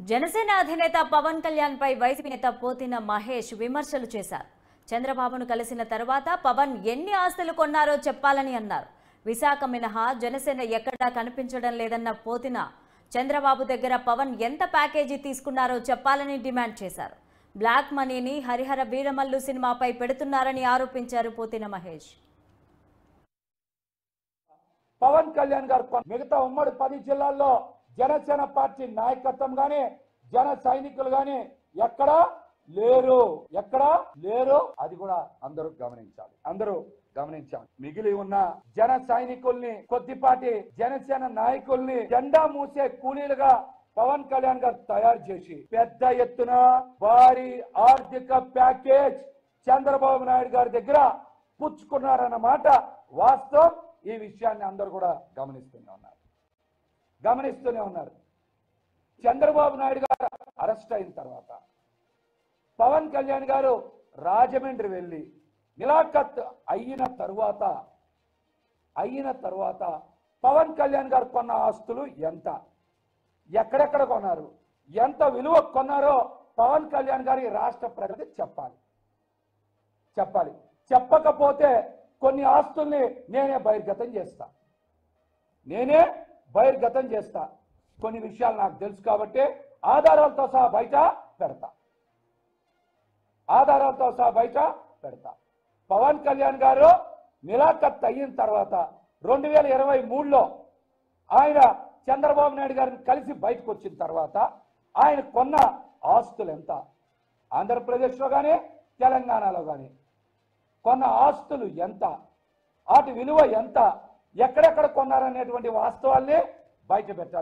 జనసేన అధినేత పవన్ కళ్యాణ్ పై వైసీపీ నేత పోతిన మహేష్ విమర్శలు చేశారు. చంద్రబాబును కలిసిన తర్వాత పవన్ ఎన్ని ఆస్తులు కొన్నారో చెప్పాలని అన్నారు. విశాఖ మినహా జనసేన ఎక్కడా కనిపించడం లేదన్న పోతిన చంద్రబాబు దగ్గర పవన్ ఎంత ప్యాకేజీ తీసుకున్నారో చెప్పాలని డిమాండ్ చేశారు. బ్లాక్ మనీని హరిహర వీరమల్లు సినిమాపై పెడుతున్నారని ఆరోపించారు పోతిన మహేష్. పవన్ కళ్యాణ్ గారు మిగతా ఉమ్మడి 10 జిల్లాల్లో జనసేన పార్టీ నాయకత్వం గాని జన సైనికులు గాని ఎక్కడా లేరు. అది కూడా అందరూ గమనించాలి. మిగిలి ఉన్న జన సైనికుల్ని కొద్దిపాటి జనసేన నాయకుల్ని జెండా మూసే కూలీలుగా పవన్ కళ్యాణ్ గారు తయారు చేసి పెద్ద ఎత్తున భారీ ఆర్థిక ప్యాకేజ్ చంద్రబాబు నాయుడు గారి దగ్గర పుచ్చుకున్నారన్నమాట వాస్తవం. ఈ విషయాన్ని అందరూ కూడా గమనిస్తూనే ఉన్నారు. చంద్రబాబు నాయుడు గారు అరెస్ట్ అయిన తర్వాత పవన్ కళ్యాణ్ గారు రాజమండ్రి వెళ్ళి నిలాఖత్ అయిన తర్వాత పవన్ కళ్యాణ్ గారు కొన్న ఆస్తులు ఎంత, ఎక్కడెక్కడ కొన్నారు, ఎంత విలువ కొన్నారో పవన్ కళ్యాణ్ గారి రాష్ట్ర ప్రజలకు చెప్పాలి. చెప్పకపోతే కొన్ని ఆస్తుల్ని నేనే బహిర్గతం చేస్తా. కొన్ని విషయాలు నాకు తెలుసు కాబట్టి ఆధారాలతో సహా బయట పెడతా. పవన్ కళ్యాణ్ గారు నిలాఖత్ అయిన తర్వాత 2023లో ఆయన చంద్రబాబు నాయుడు గారిని కలిసి బయటకు వచ్చిన తర్వాత ఆయన కొన్న ఆస్తులు ఎంత, ఆంధ్రప్రదేశ్లో కానీ తెలంగాణలో కానీ కొన్న ఆస్తులు ఎంత, వాటి విలువ ఎంత, ఎక్కడెక్కడ కొన్నారనేటువంటి వాస్తవాల్ని బయట పెట్టాలి.